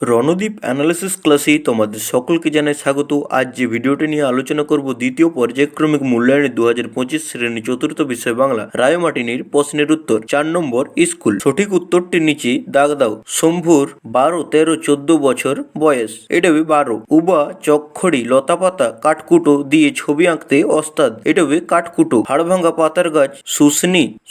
Randeep analysis ক্লাসে তোমাদের সকলকে জানাই স্বাগত। আজ যে ভিডিওটি নিয়ে আলোচনা করব দ্বিতীয় পর্যায়ক্রমিক মূল্যায়নে 2025 শ্রেণী চতুর্থ বিষয় বাংলা রায়মার্টিনের প্রশ্নের উত্তর 4 নম্বর স্কুল। সঠিক উত্তরটির নিচে দাগ দাও। শম্ভুর 12, 13, 14 বছর বয়স। এটা হবে 12। উবা চকখড়ি লতাপাতা কাঠকুটো দিয়ে ছবি আঁকতে ওস্তাদ। এটা হবে কাঠকুটো। হাড়ভাঙ্গা পাতার গাছ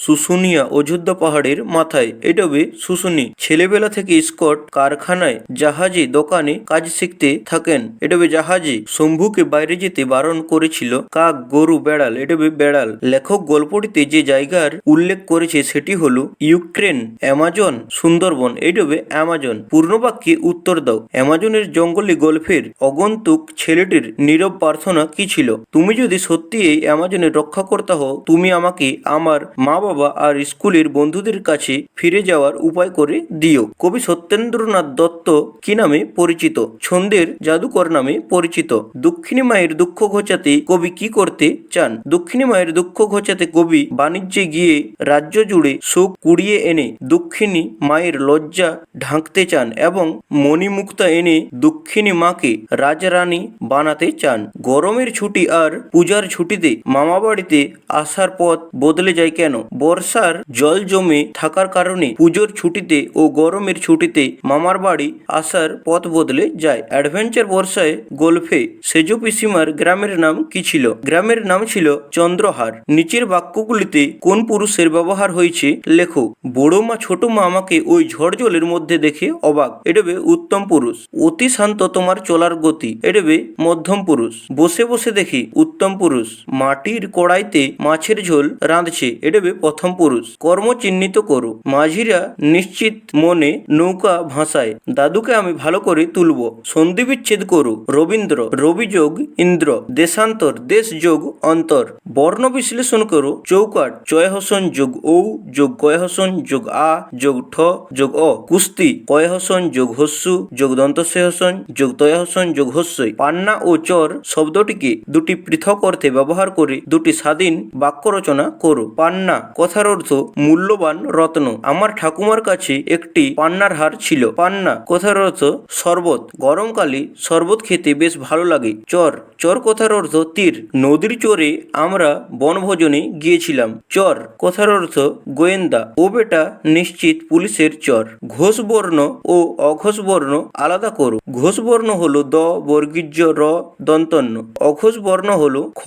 শুশুনিয়া অযোধ্যা পাহাড়ের মাথায়। এটা হবে শুশুনি। ছেলেবেলা থেকে স্কট কারখানায় জাহাজে দোকানে কাজ শিখতে থাকেন। এটা হবে জাহাজে। শম্ভুকে বাইরে যেতে বারণ করেছিল কাক, গরু, বেড়াল। এটা হবে বেড়াল। লেখক গল্পটিতে যে জায়গার উল্লেখ করেছে সেটি হলো ইউক্রেন, অ্যামাজন, সুন্দরবন। এটা হবে অ্যামাজন। পূর্ণ বাক্যে উত্তর দাও। অ্যামাজনের জঙ্গলে গল্পের অগন্তুক ছেলেটির নীরব প্রার্থনা কি ছিল? তুমি যদি সত্যি এই অ্যামাজনের রক্ষাকর্তা হও, তুমি আমাকে আমার মা বাবা আর স্কুলের বন্ধুদের কাছে ফিরে যাওয়ার উপায় করে দিও। কবি সত্যেন্দ্রনাথ দত্ত কি নামে পরিচিত? ছন্দের জাদুকর নামে পরিচিত। দক্ষিণী মায়ের দুঃখ ঘোচাতে কবি কি করতে চান? দক্ষিণী মায়ের দুঃখ ঘোচাতে কবি বাণিজ্যে গিয়ে রাজ্য জুড়ে সুখ কুড়িয়ে এনে দক্ষিণী মায়ের লজ্জা ঢাকতে চান এবং মণিমুক্তা এনে দক্ষিণী মাকে রাজরানী বানাতে চান। গরমের ছুটি আর পূজার ছুটিতে মামা বাড়িতে আসার পথ বদলে যায় কেন? বর্ষার জল জমে থাকার কারণে পুজোর ছুটিতে ও গরমের ছুটিতে মামার বাড়ি আসার পথ বদলে যায়। অ্যাডভেঞ্চার বর্ষায় গল্পে সেজ পিসিমার গ্রামের নাম কি ছিল? গ্রামের নাম ছিল চন্দ্রহার। নিচের বাক্যগুলিতে কোন পুরুষের ব্যবহার হয়েছে লেখো। বড় মা ছোট মা আমাকে ওই ঝড় জলের মধ্যে দেখে অবাক। এটাবে উত্তম পুরুষ। অতি শান্ত তোমার চলার গতি। এটাবে মধ্যম পুরুষ। বসে বসে দেখি উত্তম পুরুষ। মাটির কড়াইতে মাছের ঝোল রাঁধছে। এটাবে প্রথম পুরুষ। কর্ম চিহ্নিত করো। মাঝিরা নিশ্চিত মনে নৌকা ভাষায়। দাদুকে আমি ভালো করে তুলব। সন্ধি বিচ্ছেদ করো। রবীন্দ্র। রবি যোগ ইন্দ্র। দেশান্তর। দেশ যোগ অন্তর। বর্ণ বিশ্লেষণ করো। চৌকাট। চয়হসন যোগ ঔ যোগ কয়হসন যোগ আ যোগ ঠ যোগ অ। কুস্তি। কয়হসন যোগ হস্যু যোগ দন্তস্বহসন যোগ তয়হসন যোগ হস্যই। পান্না ও চর শব্দটিকে দুটি পৃথক অর্থে ব্যবহার করে দুটি স্বাধীন বাক্য রচনা করো। পান্না কথার অর্থ মূল্যবান রত্ন। আমার ঠাকুমার কাছে একটি পান্নার হার ছিল। পান্না কথার অর্থ শরবত। গরমকালে শরবত খেতে বেশ ভালো লাগে। চর। চর কথার অর্থ তীর। নদীর চরে আমরা বনভোজনে গিয়েছিলাম। চর কথার অর্থ গোয়েন্দা। ও বেটা নিশ্চিত পুলিশের চর। ঘোষ বর্ণ ও অঘোষ বর্ণ আলাদা করো। ঘোষ বর্ণ হলো দ বর্গীজ র দন্তন্য। অঘোষ বর্ণ হলো খ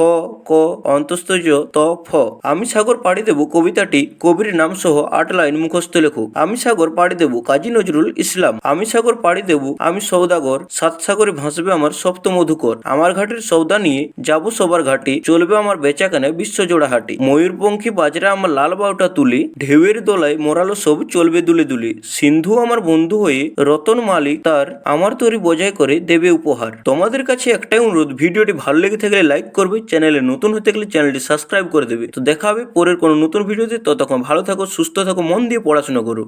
ক অন্তস্তজ ত ফ। আমি সাগর পাড়ি দেব কবিতাটি কবির নাম সহ 8 লাইন মুখস্থ লেখো। আমি সাগর পাড়ি দেব কাজী নজরুল ইসলাম। আমি সাগর পাড়ি দেব আমি সৌদাগর। 7 সাগরে ভাসবে আমার সপ্ত মধুকর। আমার ঘাটের সৌদা নিয়ে যাব সবার ঘাটে। চলবে আমার বেচাকেনা বিশ্বজোড়া হাটে। ময়ূরপঙ্খী বাজরা আমার লাল বাউটা তুলে। ঢেউয়ের দোলায় মোরালো সব চলবে দুলে দুলে। সিন্ধু আমার বন্ধু হয়ে রতন মালিক তার আমার তরি বজায় করে দেবে উপহার। তোমাদের কাছে একটাই অনুরোধ, ভিডিওটি ভালো লেগে থাকলে লাইক করবে, চ্যানেলে নতুন হতে গেলে চ্যানেলটি সাবস্ক্রাইব করে দেবে। তো দেখা হবে পরের কোনো নতুন ভিডিওতে। ততক্ষণ ভালো থাকো, সুস্থ থাকো, মন দিয়ে পড়াশোনা করো।